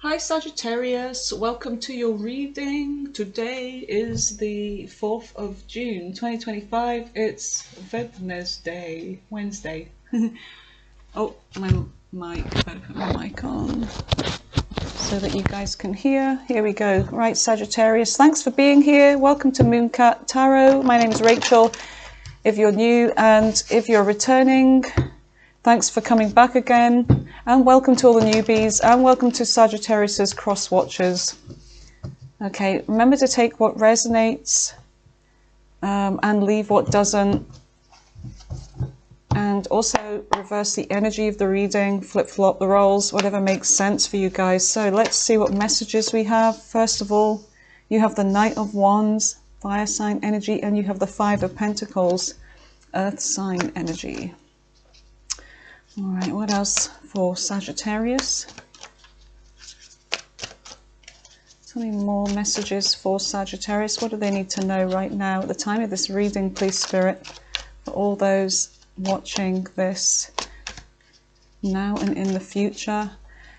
Hi Sagittarius, welcome to your reading. Today is the 4th of June 2025. It's Wednesday. Oh, my mic, better put my mic on so that you guys can hear. Here we go. Right, Sagittarius, thanks for being here. Welcome to Mooncat Tarot. My name is Rachel. If you're new and if you're returning, thanks for coming back again, and welcome to all the newbies, and welcome to Sagittarius's cross watchers. Okay, remember to take what resonates and leave what doesn't, and also reverse the energy of the reading, flip-flop the roles, whatever makes sense for you guys. So let's see what messages we have. First of all, you have the Knight of Wands, fire sign energy, and you have the Five of Pentacles, earth sign energy. All right, what else for Sagittarius? Tell me more messages for Sagittarius. What do they need to know right now at the time of this reading, please, Spirit, for all those watching this now and in the future?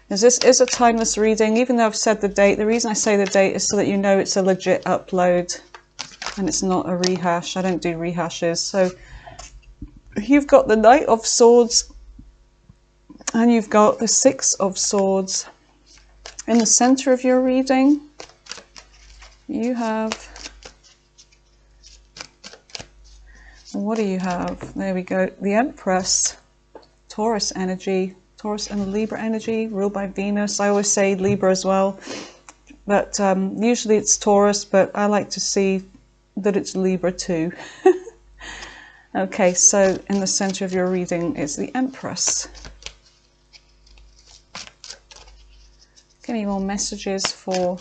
As this is a timeless reading, even though I've said the date, the reason I say the date is so that you know it's a legit upload and it's not a rehash. I don't do rehashes. So you've got the Knight of Swords, and you've got the Six of Swords. In the center of your reading, you have, what do you have? There we go. The Empress, Taurus energy, Taurus and Libra energy, ruled by Venus. I always say Libra as well, but usually it's Taurus, but I like to see that it's Libra too. Okay, so in the center of your reading is the Empress. Give me more messages for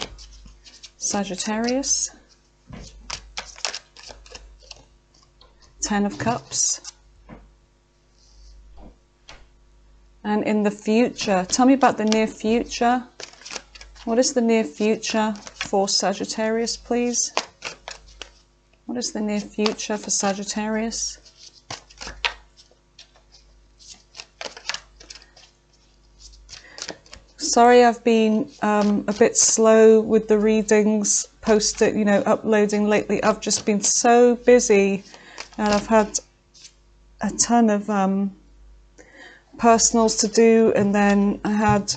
Sagittarius. Ten of Cups. And in the future, tell me about the near future. What is the near future for Sagittarius, please? What is the near future for Sagittarius? Sorry, I've been a bit slow with the readings, uploading lately. I've just been so busy, and I've had a ton of personals to do, and then I had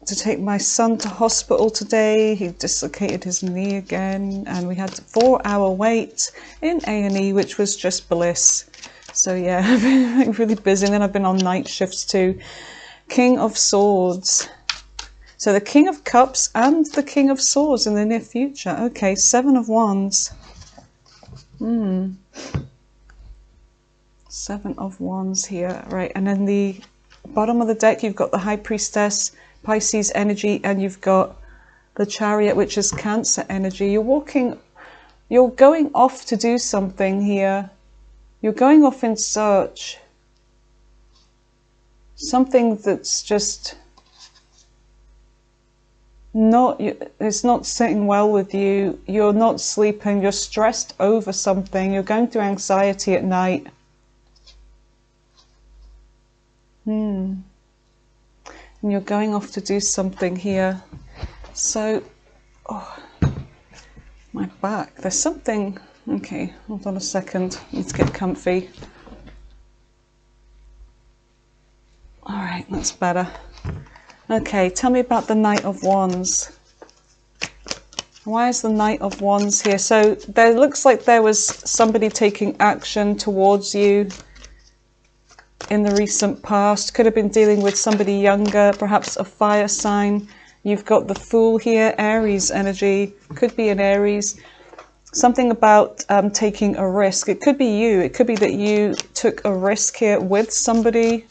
to take my son to hospital today. He dislocated his knee again, and we had a 4-hour wait in A&E, which was just bliss. So yeah, I've been really busy, and then I've been on night shifts too. King of Swords. So the King of Cups and the King of Swords in the near future. Okay, Seven of Wands. Seven of Wands here. Right, and then the bottom of the deck, you've got the High Priestess, Pisces energy, and you've got the Chariot, which is Cancer energy. You're going off to do something here. You're going off in search. Something that's just it's not sitting well with you. You're not sleeping. You're stressed over something. You're going through anxiety at night. And you're going off to do something here. So, my back. There's something. Okay, hold on a second. Need to get comfy. All right, that's better. Okay, tell me about the Knight of Wands. Why is the Knight of Wands here? So there looks like there was somebody taking action towards you in the recent past. Could have been dealing with somebody younger, perhaps a fire sign. You've got the Fool here, Aries energy. Could be an Aries. Something about taking a risk. It could be you. It could be that you took a risk here with somebody.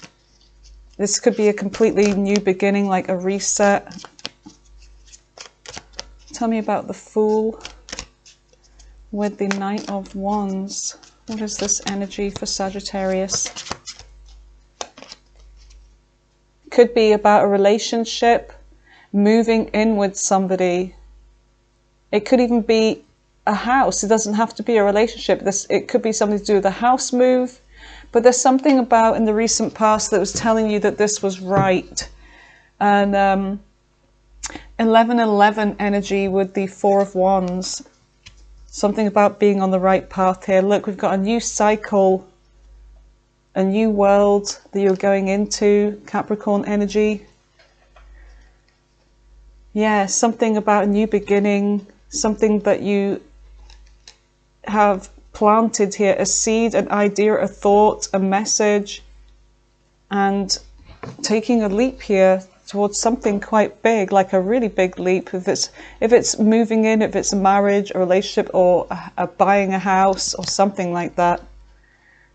This could be a completely new beginning, like a reset. Tell me about the Fool with the Knight of Wands. What is this energy for Sagittarius? Could be about a relationship, moving in with somebody. It could even be a house. It doesn't have to be a relationship. It could be something to do with a house move. But there's something about in the recent past that was telling you that this was right. And 1111 energy with the Four of Wands. Something about being on the right path here. Look, we've got a new cycle, a new world that you're going into, Capricorn energy. Yeah, something about a new beginning, something that you have planted here, a seed, an idea, a thought, a message, and taking a leap here towards something quite big, like a really big leap. If it's moving in, if it's a marriage, a relationship, or buying a house or something like that.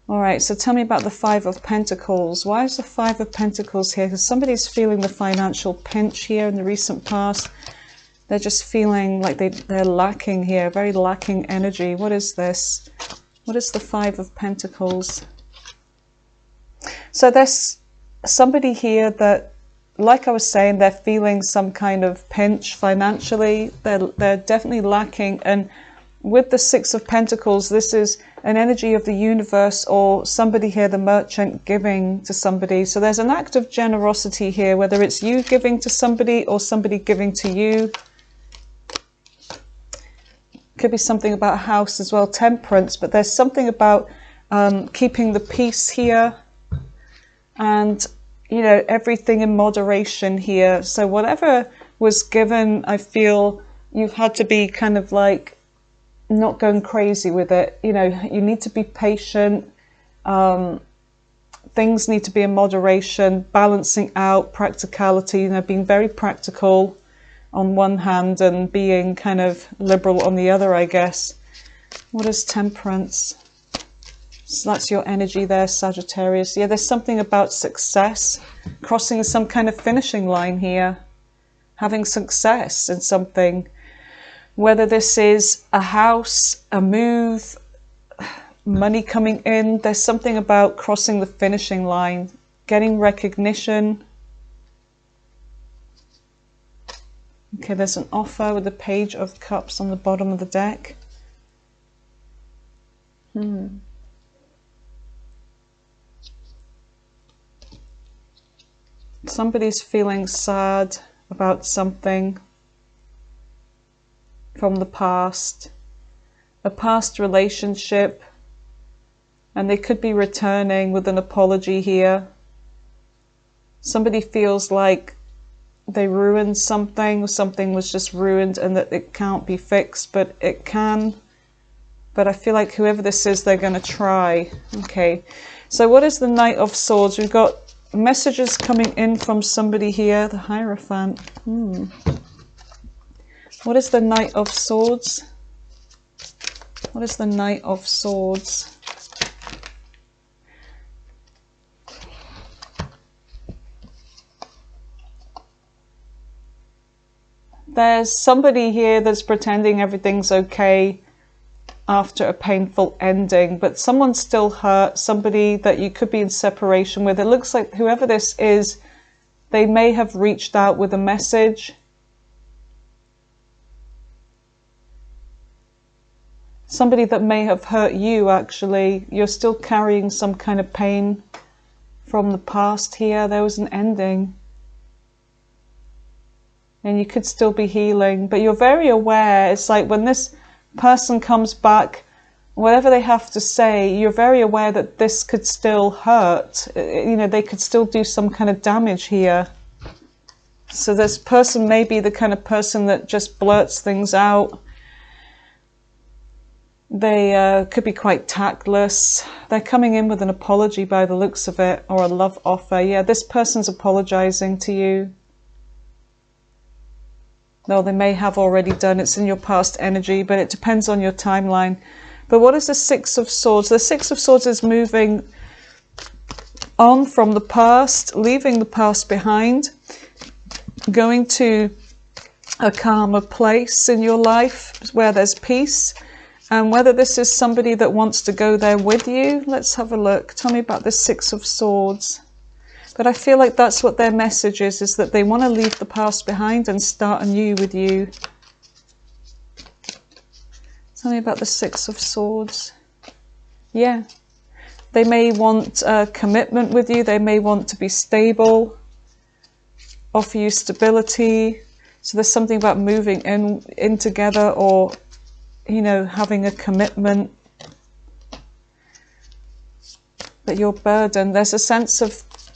All right, so tell me about the Five of Pentacles. Why is the Five of Pentacles here? Because somebody's feeling the financial pinch here in the recent past. They're just feeling like they're lacking here, very lacking energy. What is this? What is the Five of Pentacles? So there's somebody here that, like I was saying, they're feeling some kind of pinch financially. They're definitely lacking. And with the Six of Pentacles, this is an energy of the universe, or somebody here, the merchant, giving to somebody. So there's an act of generosity here, whether it's you giving to somebody or somebody giving to you. Could be something about a house as well, Temperance, but there's something about keeping the peace here, and you know, everything in moderation here. So whatever was given, I feel you've had to be kind of like not going crazy with it. You know, you need to be patient. Things need to be in moderation, balancing out practicality, you know, being very practical on one hand and being kind of liberal on the other, I guess. What is Temperance? So that's your energy there, Sagittarius. Yeah, there's something about success, crossing some kind of finishing line here, having success in something. Whether this is a house, a move, money coming in, there's something about crossing the finishing line, getting recognition. Okay, there's an offer with the Page of Cups on the bottom of the deck. Somebody's feeling sad about something from the past, a past relationship, and they could be returning with an apology here. Somebody feels like they ruined something, or something was just ruined and that it can't be fixed, but it can. But I feel like whoever this is, they're going to try. Okay, so what is the Knight of Swords? We've got messages coming in from somebody here, the Hierophant. What is the Knight of Swords? What is the Knight of Swords? There's somebody here that's pretending everything's okay after a painful ending, but someone's still hurt, somebody that you could be in separation with. It looks like whoever this is, they may have reached out with a message. Somebody that may have hurt you, actually. You're still carrying some kind of pain from the past here. There was an ending. And you could still be healing, but you're very aware. It's like when this person comes back, whatever they have to say, you're very aware that this could still hurt. You know, they could still do some kind of damage here. So this person may be the kind of person that just blurts things out. They could be quite tactless. They're coming in with an apology by the looks of it, or a love offer. Yeah, this person's apologizing to you. No, they may have already done. It's in your past energy, but it depends on your timeline. But what is the Six of Swords? The Six of Swords is moving on from the past, leaving the past behind, going to a calmer place in your life where there's peace. And whether this is somebody that wants to go there with you, let's have a look. Tell me about the Six of Swords. But I feel like that's what their message is that they want to leave the past behind and start anew with you. Tell me about the Six of Swords. Yeah. They may want a commitment with you. They may want to be stable, offer you stability. So there's something about moving in together, or, you know, having a commitment. That you're burdened. There's a sense of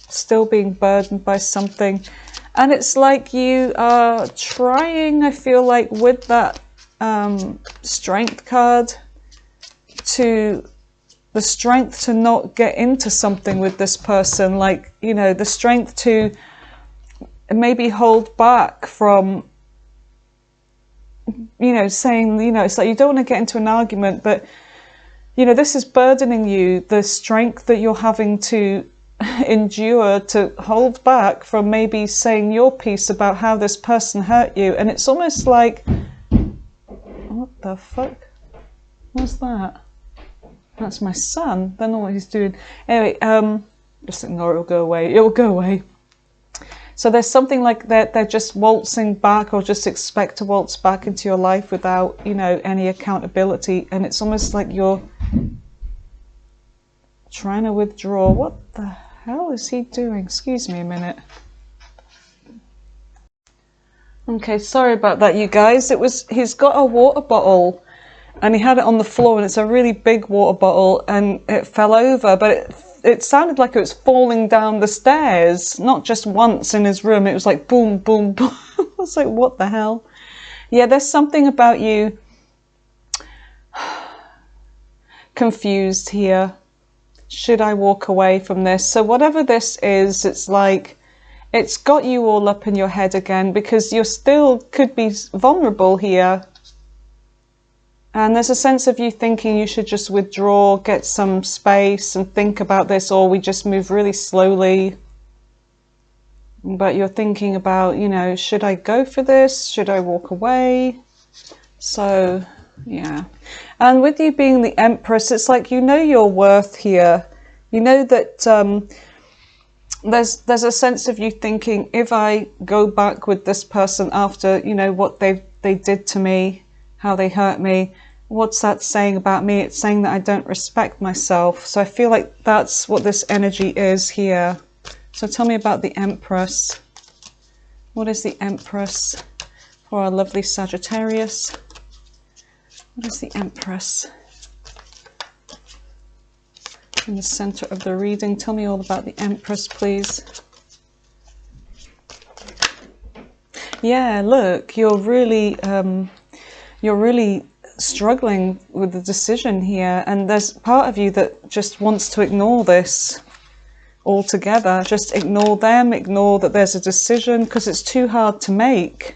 still being burdened by something. And it's like you are trying, I feel like, with that strength card, to the strength to not get into something with this person, like, you know, the strength to maybe hold back from, you know, saying, you know, it's like you don't want to get into an argument, but, you know, this is burdening you, the strength that you're having to endure to hold back from maybe saying your piece about how this person hurt you. And it's almost like, what the fuck? What's that? That's my son. Don't know what he's doing. Anyway, just ignore it. It'll go away. It'll go away. So there's something like that. They're just waltzing back, or just expect to waltz back into your life without, you know, any accountability. And it's almost like you're trying to withdraw. What the hell is he doing? Excuse me a minute. Okay, sorry about that, you guys. He's got a water bottle. And he had it on the floor, and it's a really big water bottle, and it fell over, but it sounded like it was falling down the stairs, not just once in his room. It was like boom, boom, boom. I was like, what the hell? Yeah, there's something about you confused here. Should I walk away from this? So whatever this is, it's like, it's got you all up in your head again, because you're still could be vulnerable here. And there's a sense of you thinking you should just withdraw, get some space and think about this, or we just move really slowly. But you're thinking about, you know, should I go for this? Should I walk away? So, yeah. And with you being the Empress, it's like, you know your worth here. You know that there's a sense of you thinking, if I go back with this person after, you know, what they did to me, how they hurt me, what's that saying about me? It's saying that I don't respect myself. So I feel like that's what this energy is here. So tell me about the Empress. What is the Empress for our lovely Sagittarius? What is the Empress? In the center of the reading, tell me all about the Empress, please. Yeah, look, you're really struggling with the decision here, and there's part of you that just wants to ignore this altogether. Just ignore them, ignore that there's a decision, because it's too hard to make,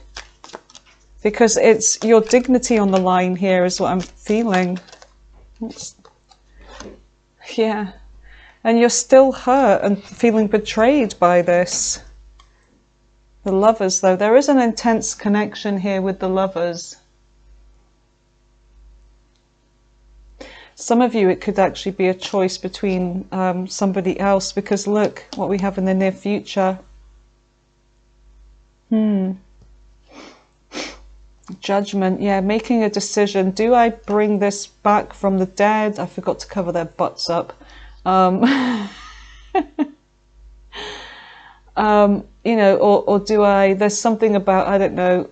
because it's your dignity on the line here is what I'm feeling. Yeah, and you're still hurt and feeling betrayed by this. The Lovers, though, there is an intense connection here with the Lovers. Some of you, it could actually be a choice between somebody else, because look what we have in the near future. Judgment, yeah, making a decision. Do I bring this back from the dead? I forgot to cover their butts up. You know, or do I, there's something about, I don't know,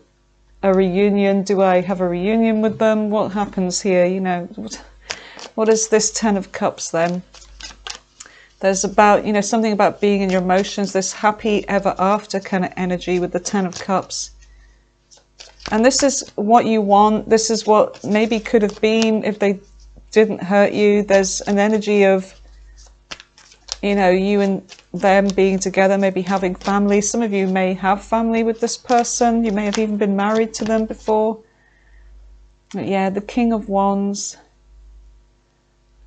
a reunion. Do I have a reunion with them? What happens here? You know, what is this Ten of Cups then? There's about, you know, something about being in your emotions, this happy ever after kind of energy with the Ten of Cups. And this is what you want. This is what maybe could have been if they didn't hurt you. There's an energy of, you know, you and them being together, maybe having family. Some of you may have family with this person. You may have even been married to them before. But yeah, the King of Wands.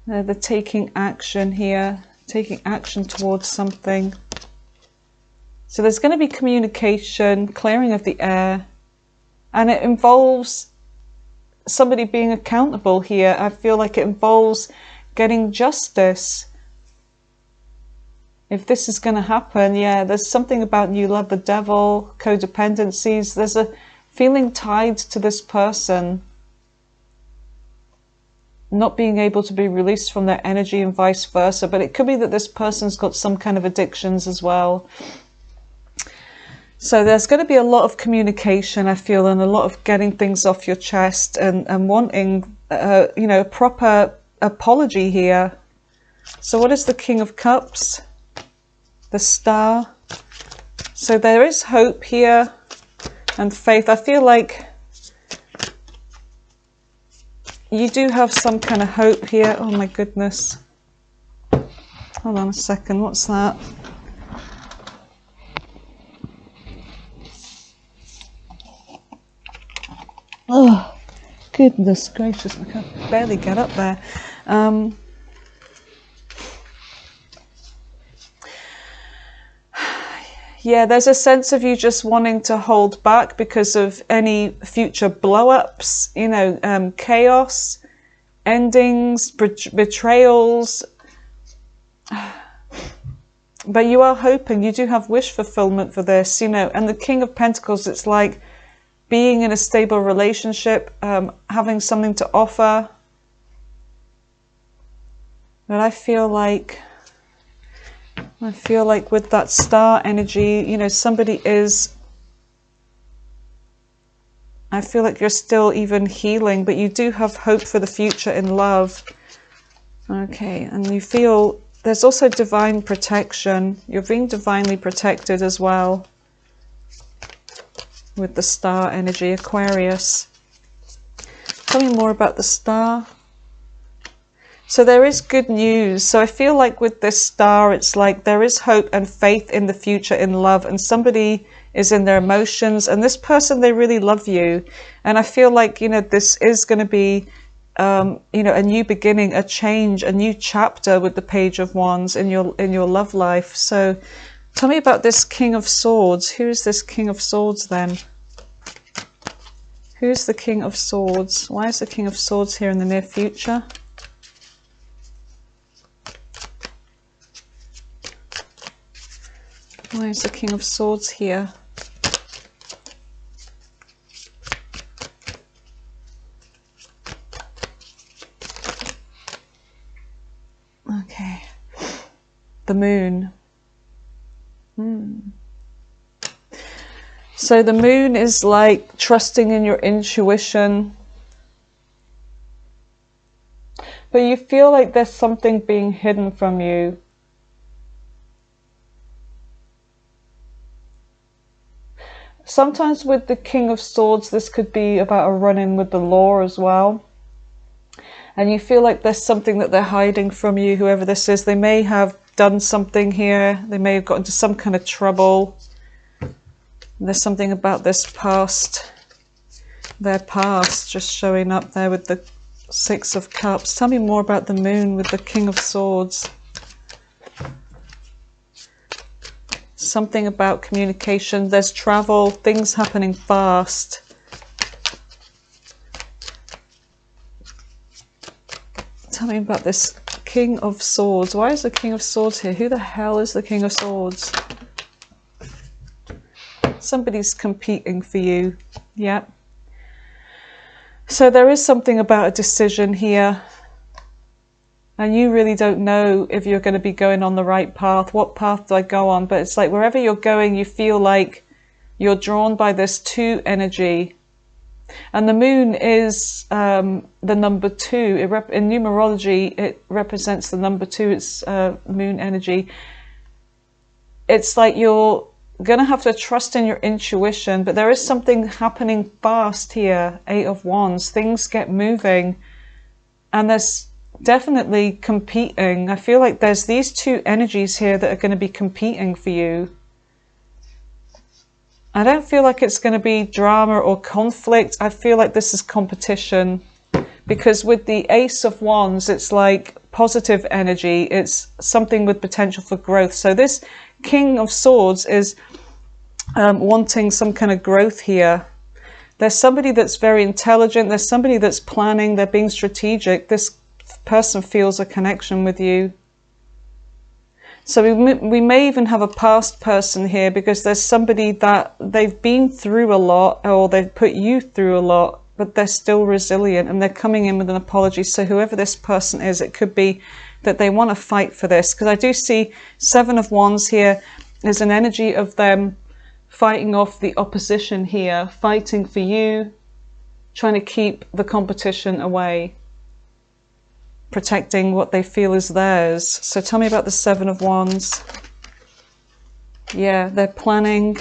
The taking action here, taking action towards something. So there's going to be communication, clearing of the air, and it involves somebody being accountable here. I feel like it involves getting justice. If this is going to happen, yeah, there's something about you love the devil, codependencies. There's a feeling tied to this person, not being able to be released from their energy and vice versa. But it could be that this person's got some kind of addictions as well. So there's going to be a lot of communication, I feel, and a lot of getting things off your chest and wanting, you know, a proper apology here. So what is the King of Cups? The Star. So there is hope here and faith. I feel like you do have some kind of hope here. Oh my goodness. Hold on a second. What's that? Oh, goodness gracious. I can barely get up there. Yeah, there's a sense of you just wanting to hold back because of any future blow-ups, you know, chaos, endings, betrayals. But you are hoping, you do have wish fulfillment for this, you know. And the King of Pentacles, it's like being in a stable relationship, having something to offer. But I feel like with that Star energy, you know, somebody is, I feel like you're still even healing, but you do have hope for the future in love. Okay, and you feel there's also divine protection. You're being divinely protected as well with the Star energy, Aquarius. Tell me more about the Star. So there is good news. So I feel like with this Star, it's like there is hope and faith in the future in love, and somebody is in their emotions, and this person, they really love you. And I feel like, you know, this is going to be, you know, a new beginning, a change, a new chapter with the Page of Wands in your love life. So tell me about this King of Swords. Who is this King of Swords then? Who's the King of Swords? Why is the King of Swords here in the near future? Why is the King of Swords here? Okay. The Moon. So the Moon is like trusting in your intuition. But you feel like there's something being hidden from you. Sometimes with the King of Swords, this could be about a run-in with the law as well. And you feel like there's something that they're hiding from you, whoever this is. They may have done something here. They may have got into some kind of trouble. There's something about this past, their past, just showing up there with the Six of Cups. Tell me more about the Moon with the King of Swords. Something about communication. There's travel, things happening fast. Tell me about this King of Swords. Why is the King of Swords here? Who the hell is the King of Swords? Somebody's competing for you. Yeah. So there is something about a decision here. And you really don't know if you're going to be going on the right path. What path do I go on? But it's like wherever you're going, you feel like you're drawn by this 2 energy. And the Moon is the number 2. In numerology, it represents the number 2. It's Moon energy. It's like you're going to have to trust in your intuition, but there is something happening fast here. 8 of Wands. Things get moving. And there's definitely competing. I feel like there's these 2 energies here that are going to be competing for you. I don't feel like it's going to be drama or conflict. I feel like this is competition, because with the Ace of Wands, it's like positive energy. It's something with potential for growth. So this King of Swords is wanting some kind of growth here. There's somebody that's very intelligent. There's somebody that's planning. They're being strategic. This person feels a connection with you. So we may even have a past person here, because there's somebody that they've been through a lot, or they've put you through a lot, but they're still resilient and they're coming in with an apology. So whoever this person is, it could be that they want to fight for this, because I do see 7 of Wands here is an energy of them fighting off the opposition here, fighting for you, trying to keep the competition away, protecting what they feel is theirs. So tell me about the Seven of Wands. Yeah, they're planning,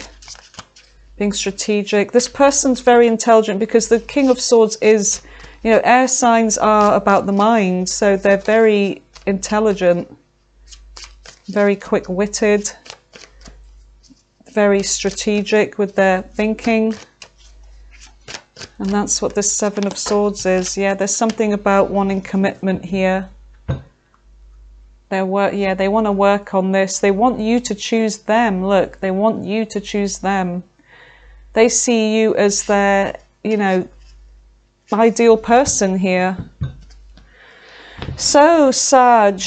being strategic. This person's very intelligent because the King of Swords is, you know, air signs are about the mind, so they're very intelligent, very quick-witted, very strategic with their thinking. And that's what this Seven of Swords is. Yeah, there's something about wanting commitment here. They want to work on this. They want you to choose them. Look, they want you to choose them. They see you as their, you know, ideal person here. So, Sag,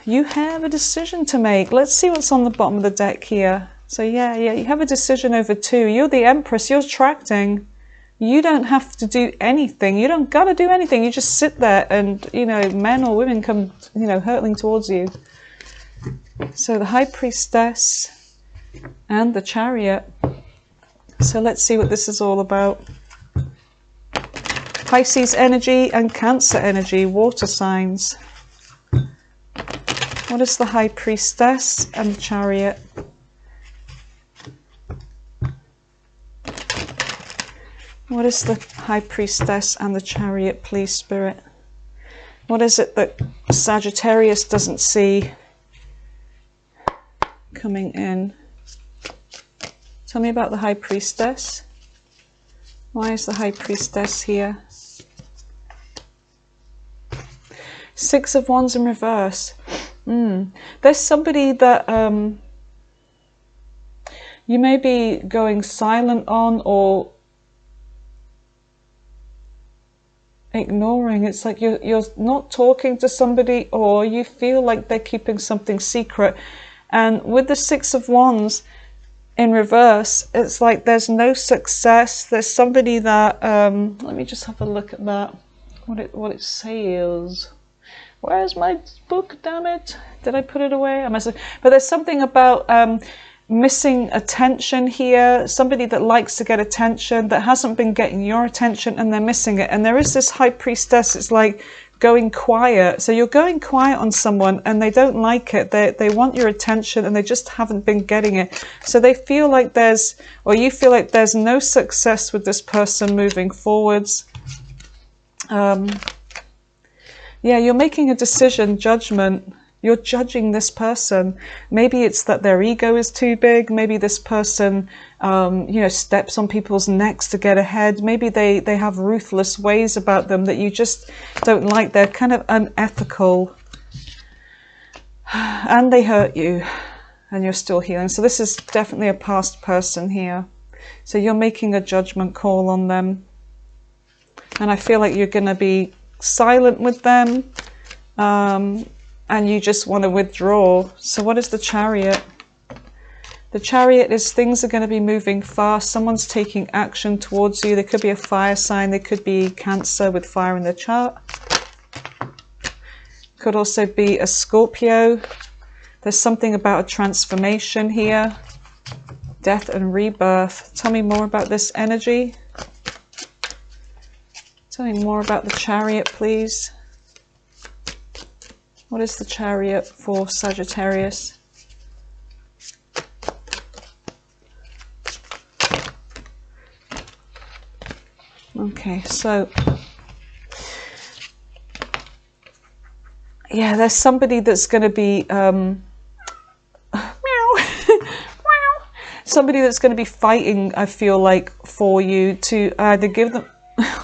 you have a decision to make. Let's see what's on the bottom of the deck here. So, yeah, you have a decision over two. You're the Empress. You're attracting. You don't have to do anything. You don't got to do anything. You just sit there and, you know, men or women come, you know, hurtling towards you. So the High Priestess and the Chariot. So let's see what this is all about. Pisces energy and Cancer energy, water signs. What is the High Priestess and the Chariot? What is the High Priestess and the Chariot, please, Spirit? What is it that Sagittarius doesn't see coming in? Tell me about the High Priestess. Why is the High Priestess here? Six of Wands in reverse. There's somebody that you may be going silent on or ignoring. It's like you're not talking to somebody, or you feel like they're keeping something secret. And with the Six of Wands in reverse, it's like there's no success. There's somebody that let me just have a look at that, what it says. Where's my book, damn it? Did I put it away? I must have. But there's something about missing attention here. Somebody that likes to get attention, that hasn't been getting your attention, and they're missing it. And there is this High Priestess. It's like going quiet. So you're going quiet on someone and they don't like it. They want your attention and they just haven't been getting it. So they feel like there's, or you feel like there's no success with this person moving forwards. Yeah, you're making a decision, judgment. You're judging this person. Maybe it's that their ego is too big. Maybe this person, you know, steps on people's necks to get ahead. Maybe they have ruthless ways about them that you just don't like. They're kind of unethical. And they hurt you. And you're still healing. So this is definitely a past person here. So you're making a judgment call on them. And I feel like you're going to be silent with them. And you just want to withdraw. So what is the Chariot? The Chariot is things are going to be moving fast. Someone's taking action towards you. There could be a fire sign. There could be Cancer with fire in the chart. Could also be a Scorpio. There's something about a transformation here. Death and rebirth. Tell me more about this energy. Tell me more about the Chariot, please. What is the Chariot for Sagittarius? Okay, so yeah, there's somebody that's going to be somebody that's going to be fighting, I feel like, for you to either give them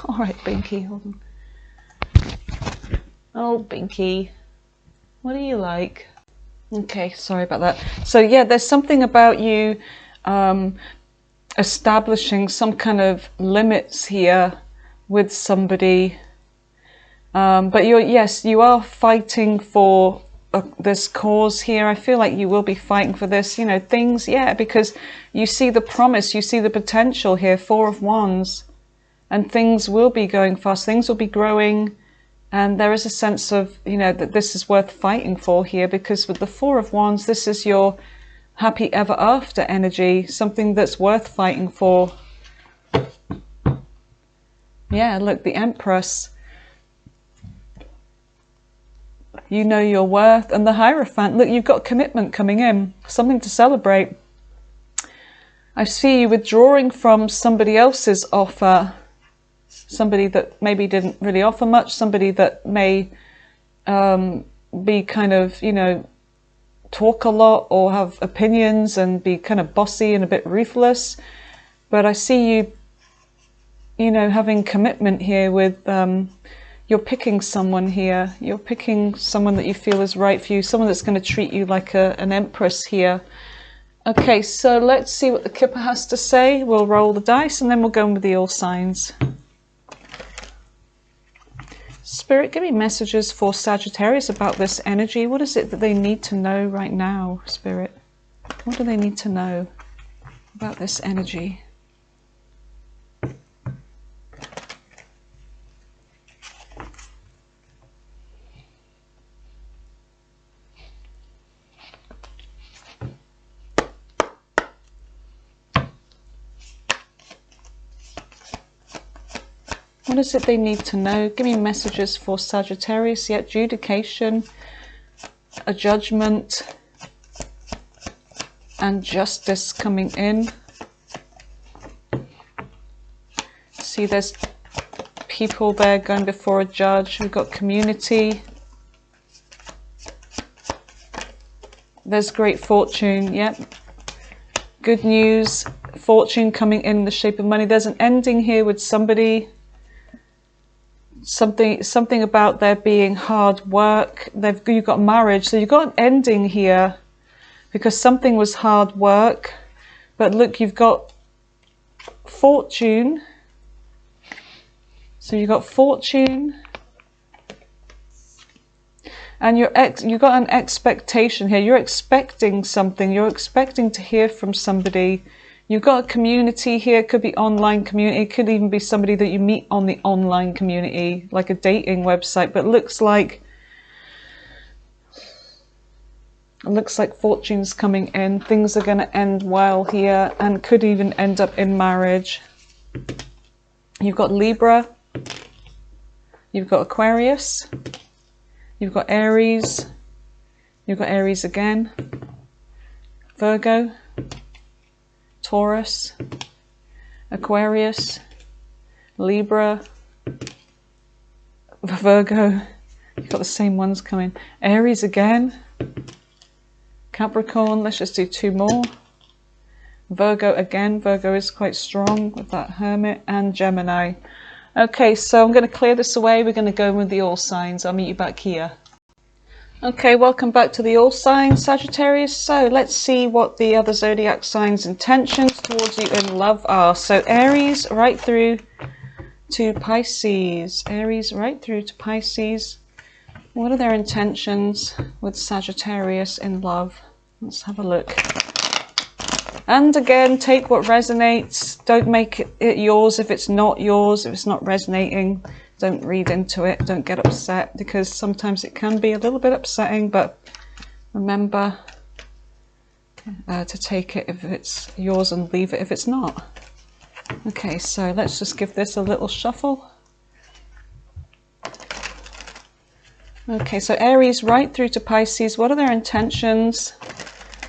all right, Binky, hold on. Oh, Binky. What do you like? Okay, sorry about that. So yeah, there's something about you establishing some kind of limits here with somebody. But yes, you are fighting for this cause here. I feel like you will be fighting for this, you know, things, yeah, because you see the promise, you see the potential here, Four of Wands, and things will be going fast, things will be growing. And there is a sense of, you know, that this is worth fighting for here, because with the Four of Wands, this is your happy ever after energy, something that's worth fighting for. Yeah, look, the Empress. You know your worth. And the Hierophant. Look, you've got commitment coming in. Something to celebrate. I see you withdrawing from somebody else's offer. Somebody that maybe didn't really offer much. Somebody that may be kind of, you know, talk a lot or have opinions and be kind of bossy and a bit ruthless. But I see you, you know, having commitment here with, you're picking someone here. You're picking someone that you feel is right for you, someone that's going to treat you like an empress here. Okay, so let's see what the Kipper has to say. We'll roll the dice and then we'll go in with the all signs. Spirit, give me messages for Sagittarius about this energy. What is it that they need to know right now, Spirit? What do they need to know about this energy? What is it they need to know? Give me messages for Sagittarius. Yeah, adjudication, a judgment, and justice coming in. See, there's people there going before a judge. We've got community. There's great fortune. Yep. Good news. Fortune coming in the shape of money. There's an ending here with somebody. Something about there being hard work. You've got marriage, so you've got an ending here because something was hard work. But look, you've got fortune. So you've got fortune, and you've got an expectation here. You're expecting something. You're expecting to hear from somebody. You've got a community here. It could be online community. It could even be somebody that you meet on the online community, like a dating website. But it looks like fortune's coming in. Things are going to end well here and could even end up in marriage. You've got Libra. You've got Aquarius. You've got Aries. You've got Aries again. Virgo. Taurus, Aquarius, Libra, Virgo. You've got the same ones coming. Aries again. Capricorn. Let's just do two more. Virgo again. Virgo is quite strong with that Hermit, and Gemini. Okay, so I'm going to clear this away. We're going to go with the all signs. I'll meet you back here. Okay, welcome back to the all signs, Sagittarius. So let's see what the other zodiac signs' intentions towards you in love are. So Aries right through to Pisces. Aries right through to Pisces. What are their intentions with Sagittarius in love? Let's have a look. And again, take what resonates. Don't make it yours if it's not yours, if it's not resonating. Don't read into it. Don't get upset, because sometimes it can be a little bit upsetting, but remember to take it if it's yours and leave it if it's not. Okay, so let's just give this a little shuffle. Okay, so Aries right through to Pisces. What are their intentions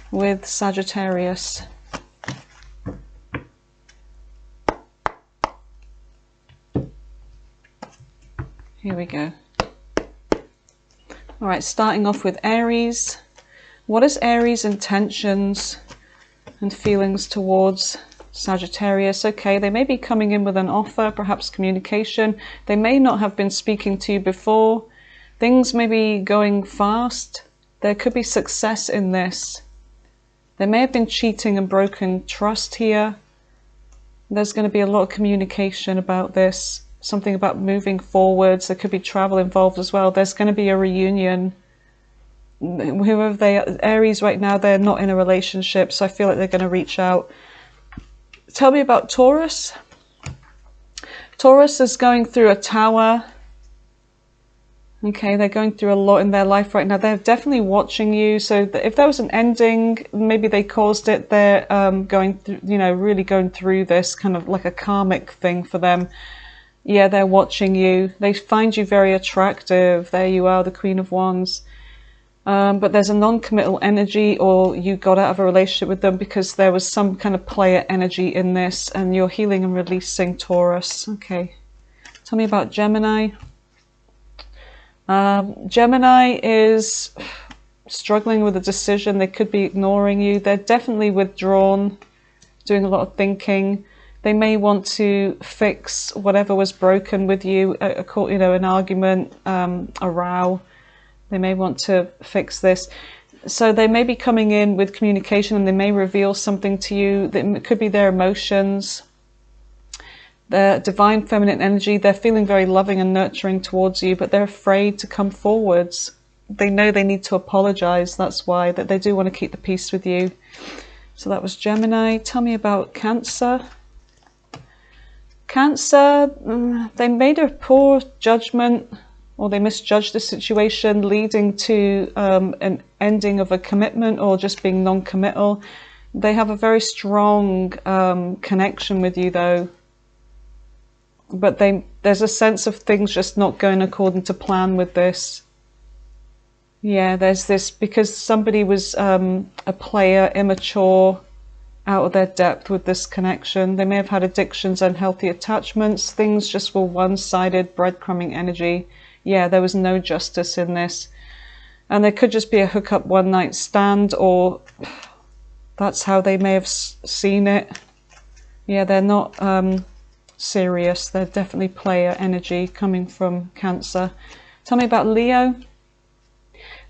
with Sagittarius? Here we go. All right, starting off with Aries. What is Aries' intentions and feelings towards Sagittarius? Okay, they may be coming in with an offer, perhaps communication. They may not have been speaking to you before. Things may be going fast. There could be success in this. There may have been cheating and broken trust here. There's going to be a lot of communication about this. Something about moving forwards. There could be travel involved as well. There's going to be a reunion. Whoever they are, Aries right now, they're not in a relationship, so I feel like they're going to reach out. Tell me about Taurus. Taurus is going through a tower. Okay, they're going through a lot in their life right now. They're definitely watching you. So if there was an ending, maybe they caused it. They're going through, you know, really going through this kind of like a karmic thing for them. Yeah, they're watching you. They find you very attractive. There you are, the Queen of Wands. But there's a non-committal energy, or you got out of a relationship with them because there was some kind of player energy in this, and you're healing and releasing, Taurus. Okay. Tell me about Gemini. Gemini is struggling with a decision. They could be ignoring you. They're definitely withdrawn, doing a lot of thinking. They may want to fix whatever was broken with you, you know, an argument, a row. They may want to fix this. So they may be coming in with communication, and they may reveal something to you. It could be their emotions. Their divine feminine energy, they're feeling very loving and nurturing towards you, but they're afraid to come forwards. They know they need to apologize. That's why, that they do want to keep the peace with you. So that was Gemini. Tell me about Cancer. Cancer, they made a poor judgment, or they misjudged the situation, leading to an ending of a commitment, or just being non-committal. They have a very strong connection with you, though. But there's a sense of things just not going according to plan with this. Yeah, there's this, because somebody was a player, immature, out of their depth with this connection. They may have had addictions, unhealthy attachments. Things just were one-sided, breadcrumbing energy. Yeah, there was no justice in this. And there could just be a hookup one-night stand, or that's how they may have seen it. Yeah, they're not serious. They're definitely player energy coming from Cancer. Tell me about Leo.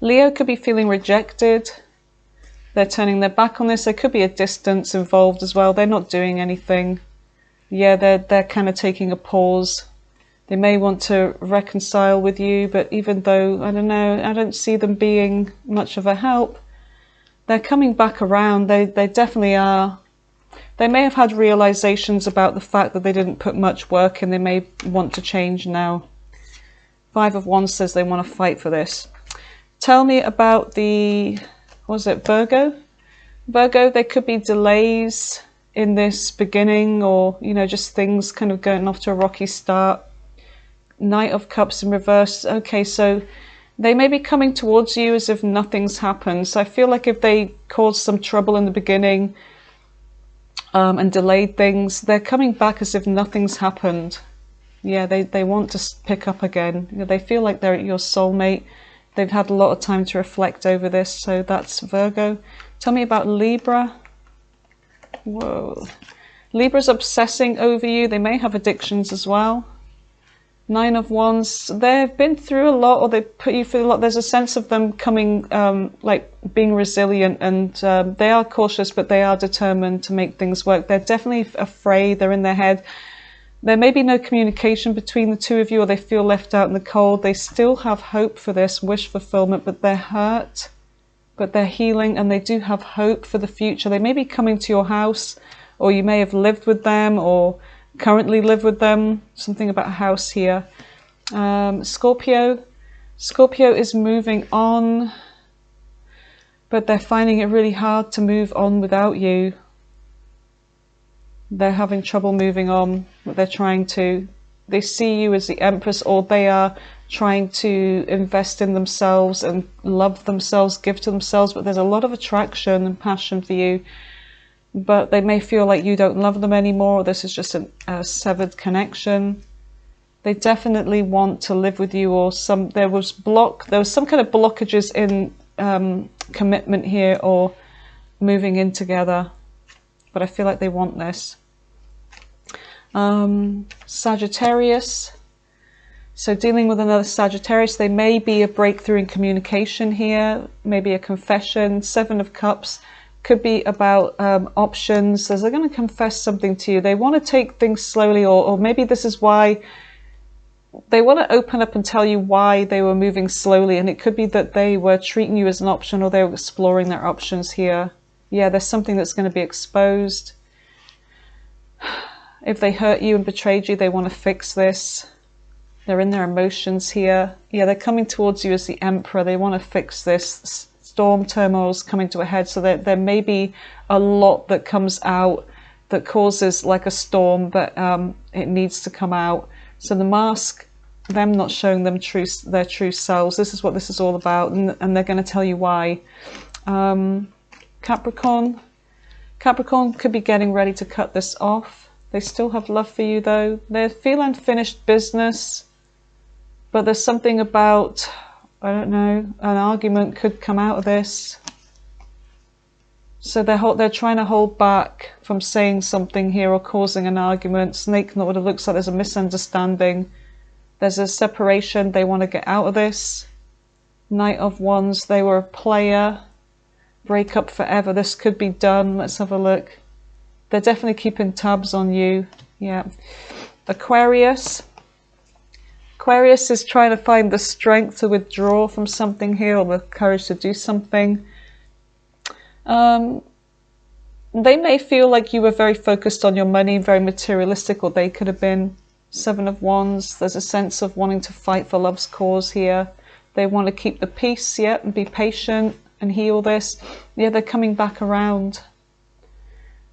Leo could be feeling rejected. They're turning their back on this. There could be a distance involved as well. They're not doing anything. Yeah, they're kind of taking a pause. They may want to reconcile with you, but even though, I don't know, I don't see them being much of a help, they're coming back around. They definitely are. They may have had realizations about the fact that they didn't put much work in. They may want to change now. Five of Wands says they want to fight for this. Tell me about the, what was it, Virgo? Virgo, there could be delays in this beginning, or, you know, just things kind of going off to a rocky start. Knight of Cups in reverse. Okay, so they may be coming towards you as if nothing's happened. So I feel like if they caused some trouble in the beginning, and delayed things, they're coming back as if nothing's happened. Yeah, they want to pick up again. You know, they feel like they're your soulmate. They've had a lot of time to reflect over this. So that's Virgo. Tell me about Libra. Whoa. Libra's obsessing over you. They may have addictions as well. Nine of Wands, they've been through a lot, or they put you through a lot. There's a sense of them coming, like being resilient, and they are cautious, but they are determined to make things work. They're definitely afraid. They're in their head. There may be no communication between the two of you, or they feel left out in the cold. They still have hope for this, wish fulfillment, but they're hurt, but they're healing, and they do have hope for the future. They may be coming to your house, or you may have lived with them, or currently live with them. Something about a house here. Scorpio is moving on, but they're finding it really hard to move on without you. They're having trouble moving on, but they see you as the Empress, or they are trying to invest in themselves and love themselves, give to themselves, but there's a lot of attraction and passion for you. But they may feel like you don't love them anymore. This is just a severed connection. They definitely want to live with you, or there was some kind of blockages in commitment here, or moving in together. But I feel like they want this. Sagittarius. So dealing with another Sagittarius, there may be a breakthrough in communication here, maybe a confession. Seven of Cups. Could be about options. They're going to confess something to you. They want to take things slowly, or maybe this is why they want to open up and tell you why they were moving slowly. And it could be that they were treating you as an option, or they were exploring their options here. Yeah, there's something that's going to be exposed. If they hurt you and betrayed you, they want to fix this. They're in their emotions here. Yeah, they're coming towards you as the Emperor. They want to fix this. Storm turmoil is coming to a head. So there may be a lot that comes out that causes like a storm, but it needs to come out. So the mask, them not showing them their true selves. This is what this is all about, and they're going to tell you why. Capricorn could be getting ready to cut this off. They still have love for you though. They feel unfinished business, but there's something about, I don't know, an argument could come out of this. So they're trying to hold back from saying something here or causing an argument. Snake knot, what it looks like there's a misunderstanding. There's a separation. They want to get out of this. Knight of Wands, they were a player. Break up forever. This could be done. Let's have a look. They're definitely keeping tabs on you. Yeah. Aquarius. Aquarius is trying to find the strength to withdraw from something here, or the courage to do something. They may feel like you were very focused on your money, very materialistic, or they could have been. Seven of Wands, there's a sense of wanting to fight for love's cause here. They want to keep the peace, yeah, and be patient and heal this. Yeah, they're coming back around.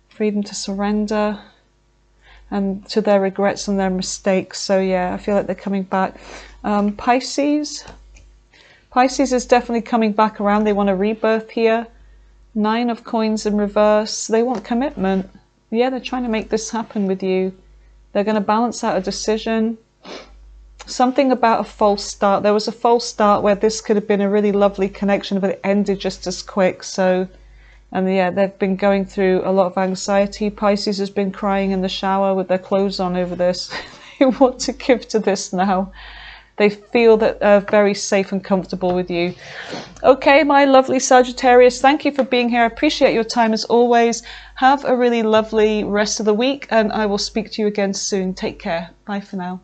Freedom to surrender and to their regrets and their mistakes. So yeah, I feel like they're coming back. Pisces is definitely coming back around. They want a rebirth here. Nine of Coins in reverse. They want commitment. Yeah, they're trying to make this happen with you. They're going to balance out a decision. Something about a false start. There was a false start where this could have been a really lovely connection, but it ended just as quick. So, and yeah, they've been going through a lot of anxiety. Pisces has been crying in the shower with their clothes on over this. They want to give to this now. They feel that they're very safe and comfortable with you. Okay, my lovely Sagittarius, thank you for being here. I appreciate your time as always. Have a really lovely rest of the week, and I will speak to you again soon. Take care. Bye for now.